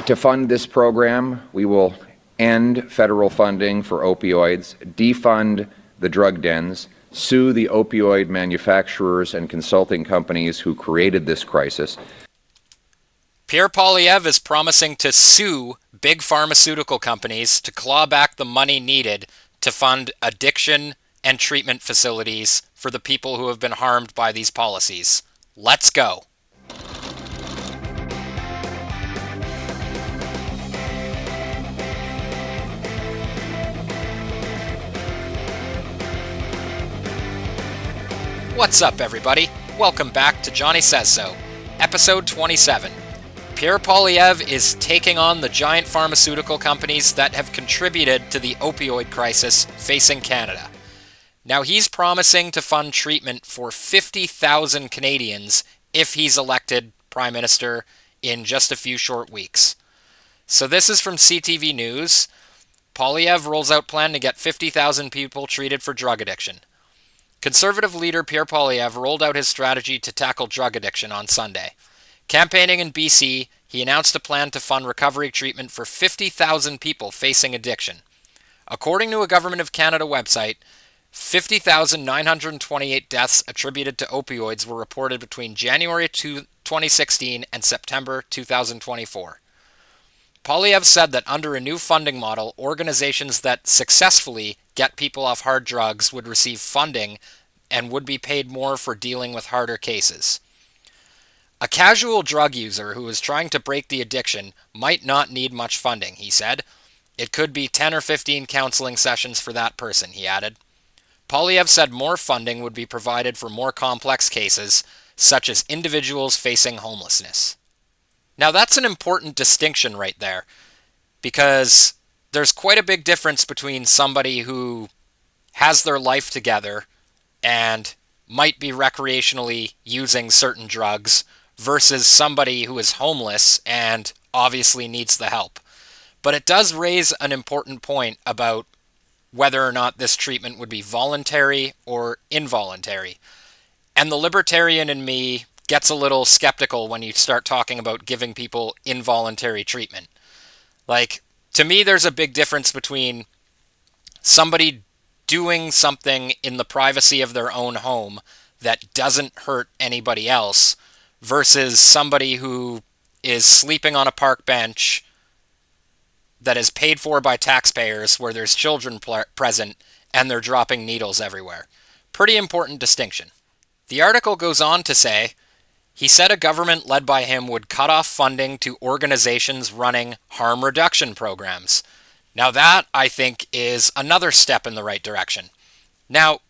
To fund this program, we will end federal funding for opioids, defund the drug dens, sue the opioid manufacturers and consulting companies who created this crisis. Pierre Poilievre is promising to sue big pharmaceutical companies to claw back the money needed to fund addiction and treatment facilities for the people who have been harmed by these policies. Let's go. What's up, everybody? Welcome back to Johnny Says So, episode 27. Pierre Poilievre is taking on the giant pharmaceutical companies that have contributed to the opioid crisis facing Canada. Now, he's promising to fund treatment for 50,000 Canadians if he's elected Prime Minister in just a few short weeks. So this is from CTV News. Poilievre rolls out plan to get 50,000 people treated for drug addiction. Conservative leader Pierre Poilievre rolled out his strategy to tackle drug addiction on Sunday. Campaigning in BC, he announced a plan to fund recovery treatment for 50,000 people facing addiction. According to a Government of Canada website, 50,928 deaths attributed to opioids were reported between January 2016 and September 2024. Poilievre said that under a new funding model, organizations that successfully get people off hard drugs would receive funding and would be paid more for dealing with harder cases. A casual drug user who is trying to break the addiction might not need much funding, he said. It could be 10 or 15 counseling sessions for that person, he added. Poilievre said more funding would be provided for more complex cases, such as individuals facing homelessness. Now that's an important distinction right there, because there's quite a big difference between somebody who has their life together and might be recreationally using certain drugs versus somebody who is homeless and obviously needs the help. But it does raise an important point about whether or not this treatment would be voluntary or involuntary. And the libertarian in me gets a little skeptical when you start talking about giving people involuntary treatment. Like, to me, there's a big difference between somebody doing something in the privacy of their own home that doesn't hurt anybody else versus somebody who is sleeping on a park bench that is paid for by taxpayers where there's children present and they're dropping needles everywhere. Pretty important distinction. The article goes on to say, he said a government led by him would cut off funding to organizations running harm reduction programs. Now that, I think, is another step in the right direction. Now,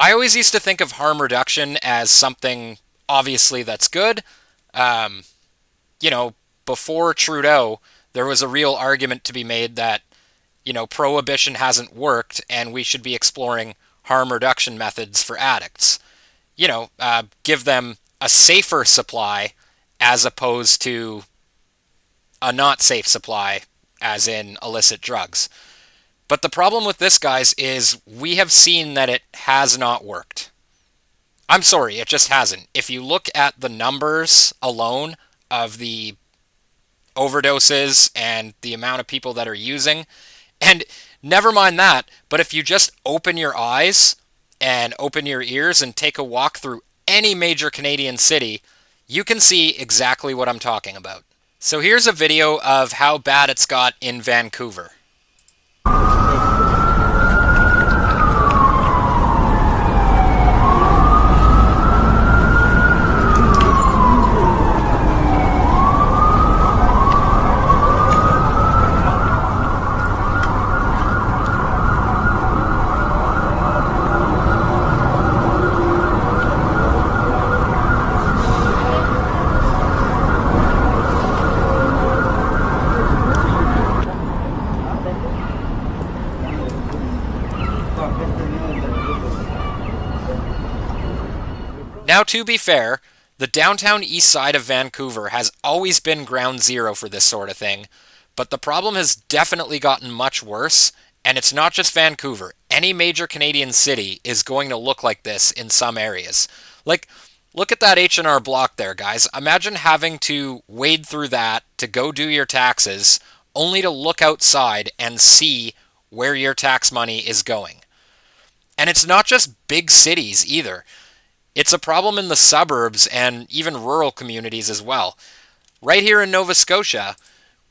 I always used to think of harm reduction as something, obviously, that's good. Before Trudeau, there was a real argument to be made that, prohibition hasn't worked and we should be exploring harm reduction methods for addicts. Give them a safer supply as opposed to a not safe supply, as in illicit drugs. But the problem with this, guys, is we have seen that it has not worked. I'm sorry, it just hasn't. If you look at the numbers alone of the overdoses and the amount of people that are using, and never mind that, but if you just open your eyes and open your ears and take a walk through any major Canadian city, you can see exactly what I'm talking about. So here's a video of how bad it's got in Vancouver. Now, to be fair, the downtown east side of Vancouver has always been ground zero for this sort of thing, but the problem has definitely gotten much worse, and it's not just Vancouver. Any major Canadian city is going to look like this in some areas. Like, Look at that H&R Block there, guys. Imagine having to wade through that to go do your taxes, only to look outside and see where your tax money is going. And it's not just big cities either. It's a problem in the suburbs and even rural communities as well. Right here in Nova Scotia,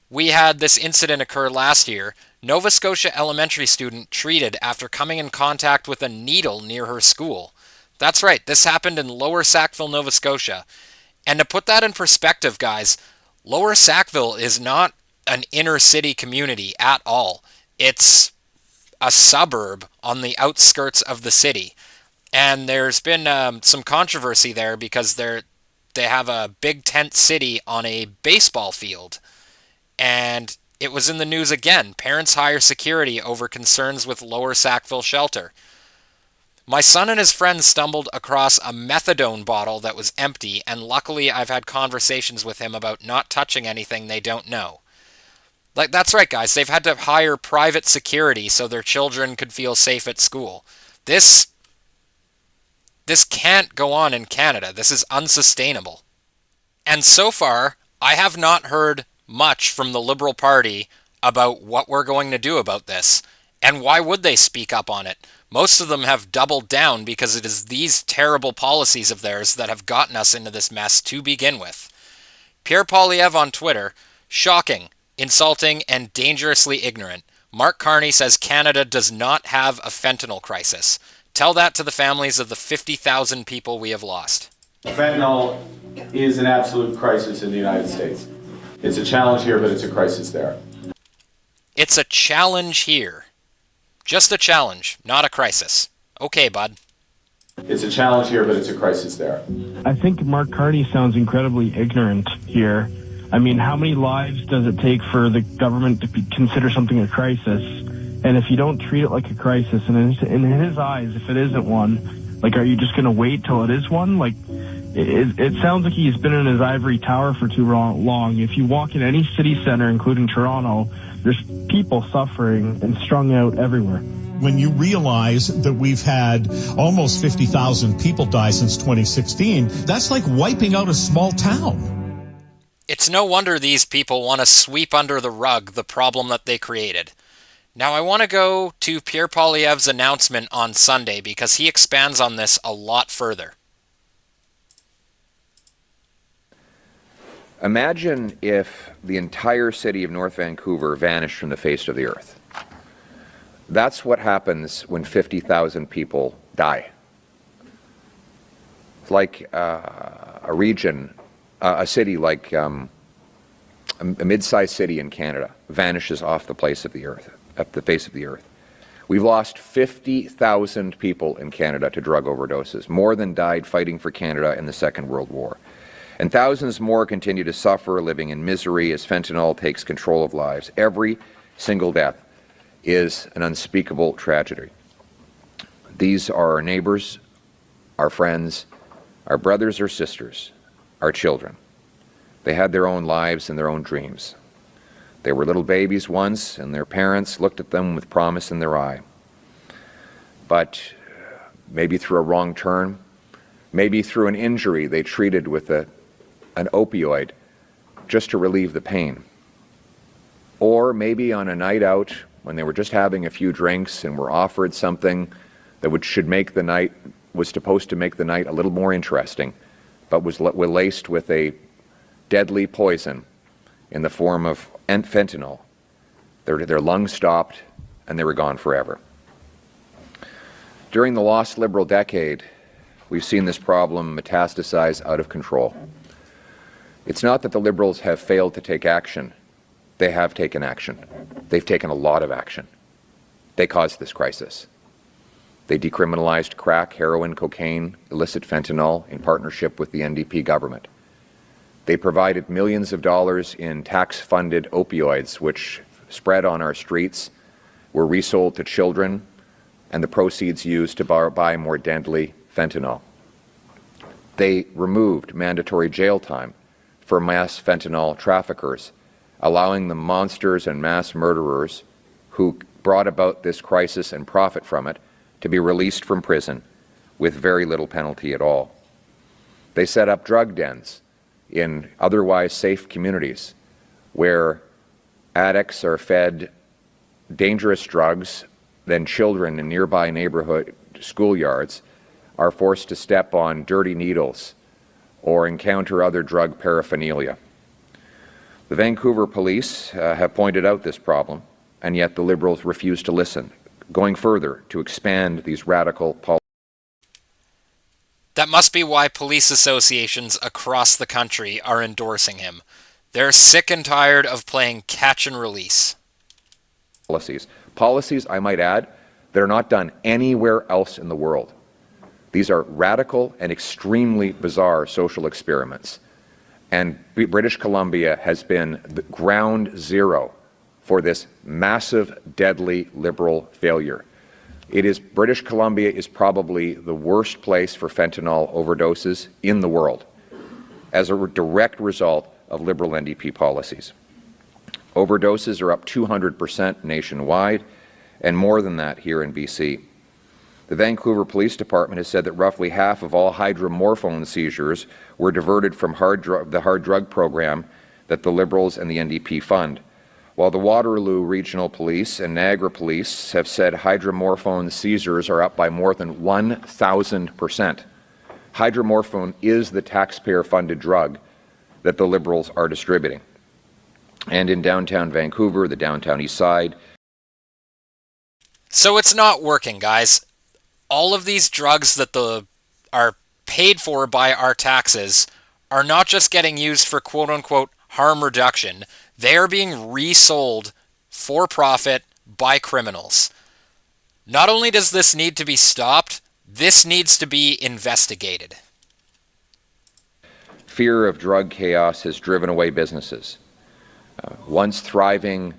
we had this incident occur last year. Nova Scotia elementary student treated after coming in contact with a needle near her school. That's right, this happened in Lower Sackville, Nova Scotia. And to put that in perspective, guys, Lower Sackville is not an inner city community at all. It's a suburb on the outskirts of the city. And there's been some controversy there because they have a big tent city on a baseball field. And it was in the news again. Parents hire security over concerns with Lower Sackville shelter. My son and his friends stumbled across a methadone bottle that was empty, and luckily I've had conversations with him about not touching anything they don't know. Like, that's right, guys. They've had to hire private security so their children could feel safe at school. This can't go on in Canada. This is unsustainable. And so far, I have not heard much from the Liberal Party about what we're going to do about this. And why would they speak up on it? Most of them have doubled down because it is these terrible policies of theirs that have gotten us into this mess to begin with. Pierre Poilievre on Twitter, shocking, insulting, and dangerously ignorant. Mark Carney says Canada does not have a fentanyl crisis. Tell that to the families of the 50,000 people we have lost. Fentanyl is an absolute crisis in the United States. It's a challenge here, but it's a crisis there. It's a challenge here. Just a challenge, not a crisis. Okay, bud. It's a challenge here, but it's a crisis there. I think Mark Carney sounds incredibly ignorant here. I mean, how many lives does it take for the government to consider something a crisis? And if you don't treat it like a crisis, and in his eyes, if it isn't one, like, are you just going to wait till it is one? Like, it sounds like he's been in his ivory tower for too long. If you walk in any city center, including Toronto, there's people suffering and strung out everywhere. When you realize that we've had almost 50,000 people die since 2016, that's like wiping out a small town. It's no wonder these people want to sweep under the rug the problem that they created. Now I want to go to Pierre Poilievre's announcement on Sunday because he expands on this a lot further. Imagine if the entire city of North Vancouver vanished from the face of the earth. That's what happens when 50,000 people die. It's like a region, a city like a mid-sized city in Canada vanishes off the face of the earth. We've lost 50,000 people in Canada to drug overdoses, more than died fighting for Canada in the Second World War. And thousands more continue to suffer, living in misery as fentanyl takes control of lives. Every single death is an unspeakable tragedy. These are our neighbors, our friends, our brothers or sisters, our children. They had their own lives and their own dreams. They were little babies once, and their parents looked at them with promise in their eye. But maybe through a wrong turn, maybe through an injury they treated with an opioid just to relieve the pain. Or maybe on a night out when they were just having a few drinks and were offered something that was supposed to make the night a little more interesting, but was laced with a deadly poison in the form of fentanyl. Their lungs stopped and they were gone forever. During the lost Liberal decade, we've seen this problem metastasize out of control. It's not that the Liberals have failed to take action. They have taken action. They've taken a lot of action. They caused this crisis. They decriminalized crack, heroin, cocaine, illicit fentanyl in partnership with the NDP government. They provided millions of dollars in tax-funded opioids, which spread on our streets, were resold to children, and the proceeds used to buy more deadly fentanyl. They removed mandatory jail time for mass fentanyl traffickers, allowing the monsters and mass murderers who brought about this crisis and profit from it to be released from prison with very little penalty at all. They set up drug dens in otherwise safe communities where addicts are fed dangerous drugs, then children in nearby neighborhood schoolyards are forced to step on dirty needles or encounter other drug paraphernalia. The Vancouver police have pointed out this problem, and yet the Liberals refuse to listen, going further to expand these radical policies. That must be why police associations across the country are endorsing him. They're sick and tired of playing catch and release. Policies, I might add, that are not done anywhere else in the world. These are radical and extremely bizarre social experiments. And British Columbia has been the ground zero for this massive, deadly Liberal failure. British Columbia is probably the worst place for fentanyl overdoses in the world as a direct result of Liberal NDP policies. Overdoses are up 200% nationwide and more than that here in BC. The Vancouver Police Department has said that roughly half of all hydromorphone seizures were diverted from the hard drug program that the Liberals and the NDP fund, while the Waterloo Regional Police and Niagara Police have said hydromorphone seizures are up by more than 1,000%. Hydromorphone is the taxpayer-funded drug that the Liberals are distributing. And in downtown Vancouver, the downtown east side. So it's not working, guys. All of these drugs that are paid for by our taxes are not just getting used for quote-unquote harm reduction. They are being resold for profit by criminals. Not only does this need to be stopped, this needs to be investigated. Fear of drug chaos has driven away businesses. Once thriving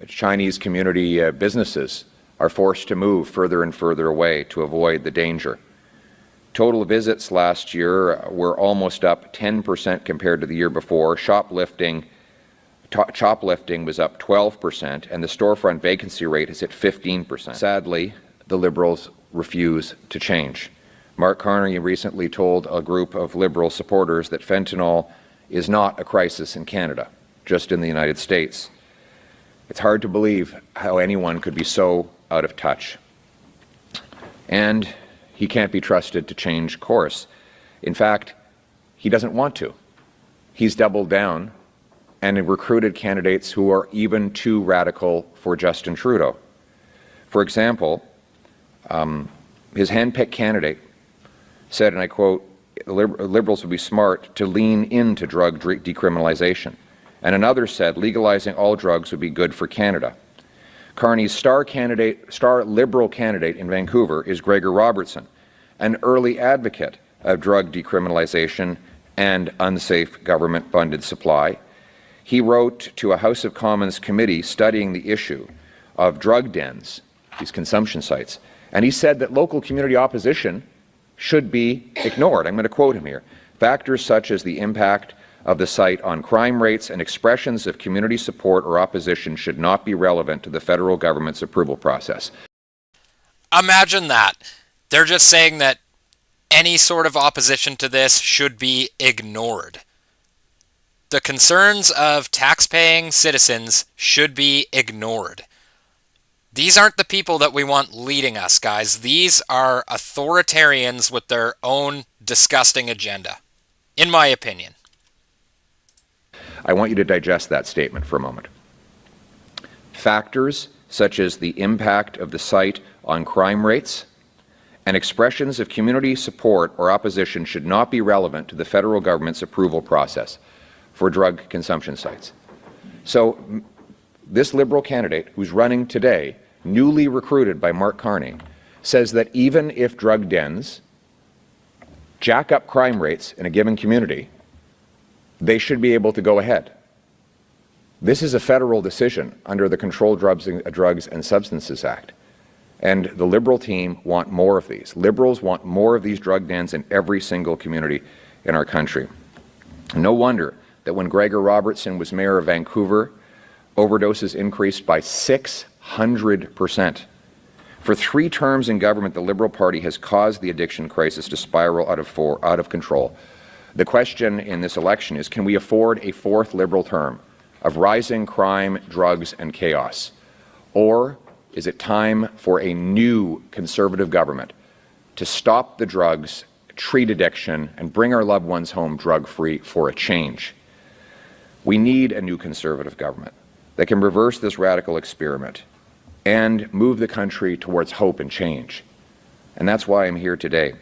Chinese community businesses are forced to move further and further away to avoid the danger. Total visits last year were almost up 10% compared to the year before. Shoplifting was up 12%, and the storefront vacancy rate is at 15%. Sadly, the Liberals refuse to change. Mark Carney recently told a group of Liberal supporters that fentanyl is not a crisis in Canada, just in the United States. It's hard to believe how anyone could be so out of touch. And he can't be trusted to change course. In fact, he doesn't want to. He's doubled down and recruited candidates who are even too radical for Justin Trudeau. For example, his handpicked candidate said, and I quote, Liberals would be smart to lean into drug decriminalization. And another said, legalizing all drugs would be good for Canada. Carney's star Liberal candidate in Vancouver is Gregor Robertson, an early advocate of drug decriminalization and unsafe government-funded supply. He wrote to a House of Commons committee studying the issue of drug dens, these consumption sites, and he said that local community opposition should be ignored. I'm going to quote him here. Factors such as the impact of the site on crime rates and expressions of community support or opposition should not be relevant to the federal government's approval process. Imagine that. They're just saying that any sort of opposition to this should be ignored. The concerns of tax-paying citizens should be ignored. These aren't the people that we want leading us, guys. These are authoritarians with their own disgusting agenda, in my opinion. I want you to digest that statement for a moment. Factors such as the impact of the site on crime rates and expressions of community support or opposition should not be relevant to the federal government's approval process for drug consumption sites. So this Liberal candidate who's running today, newly recruited by Mark Carney, says that even if drug dens jack up crime rates in a given community, they should be able to go ahead. This is a federal decision under the Controlled Drugs and Substances Act. And the Liberal team want more of these. Liberals want more of these drug dens in every single community in our country. No wonder that when Gregor Robertson was mayor of Vancouver, overdoses increased by 600%. For 3 terms in government, the Liberal Party has caused the addiction crisis to spiral out of control. The question in this election is, can we afford a fourth Liberal term of rising crime, drugs, and chaos? Or is it time for a new Conservative government to stop the drugs, treat addiction, and bring our loved ones home drug-free for a change? We need a new Conservative government that can reverse this radical experiment and move the country towards hope and change. And that's why I'm here today.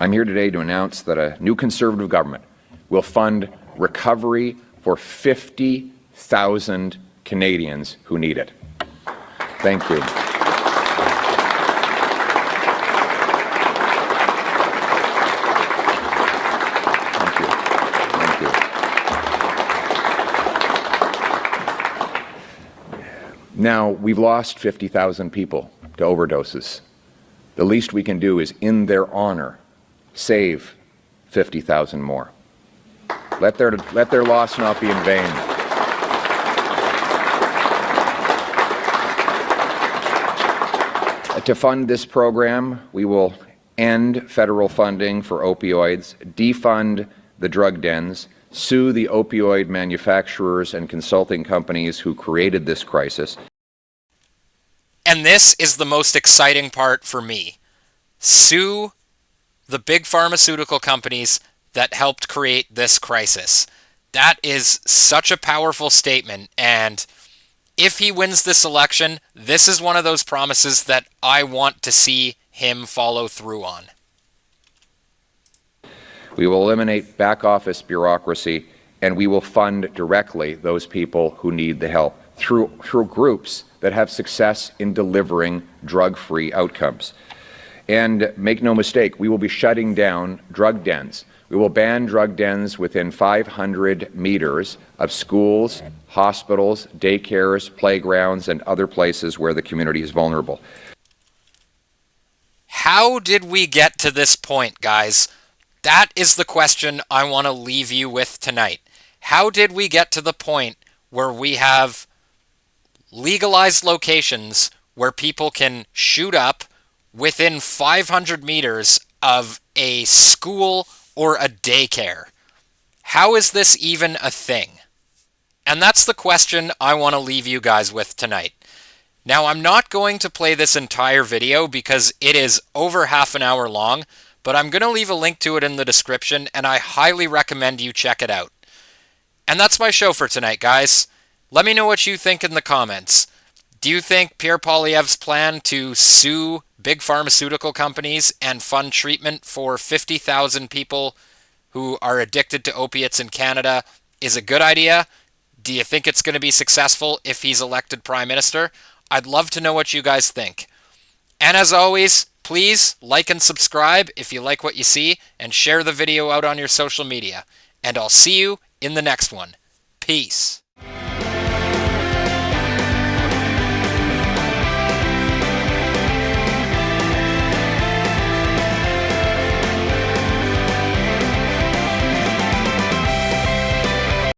I'm here today to announce that a new Conservative government will fund recovery for 50,000 Canadians who need it. Thank you. Thank you. Thank you. Now, we've lost 50,000 people to overdoses. The least we can do is, in their honor, save 50,000 more. Let their loss not be in vain. To fund this program, we will end federal funding for opioids, defund the drug dens, sue the opioid manufacturers and consulting companies who created this crisis. And this is the most exciting part for me. Sue the big pharmaceutical companies that helped create this crisis. That is such a powerful statement, and if he wins this election, this is one of those promises that I want to see him follow through on. We will eliminate back office bureaucracy, and we will fund directly those people who need the help through groups that have success in delivering drug-free outcomes. And make no mistake, we will be shutting down drug dens. We will ban drug dens within 500 meters of schools, hospitals, daycares, playgrounds, and other places where the community is vulnerable. How did we get to this point, guys? That is the question I want to leave you with tonight. How did we get to the point where we have legalized locations where people can shoot up within 500 meters of a school or a daycare? How is this even a thing? And that's the question I want to leave you guys with tonight. Now, I'm not going to play this entire video because it is over half an hour long, but I'm going to leave a link to it in the description, and I highly recommend you check it out. And that's my show for tonight, guys. Let me know what you think in the comments. Do you think Pierre Poilievre's plan to sue big pharmaceutical companies and fund treatment for 50,000 people who are addicted to opiates in Canada is a good idea? Do you think it's going to be successful if he's elected Prime Minister? I'd love to know what you guys think. And as always, please like and subscribe if you like what you see, and share the video out on your social media. And I'll see you in the next one. Peace.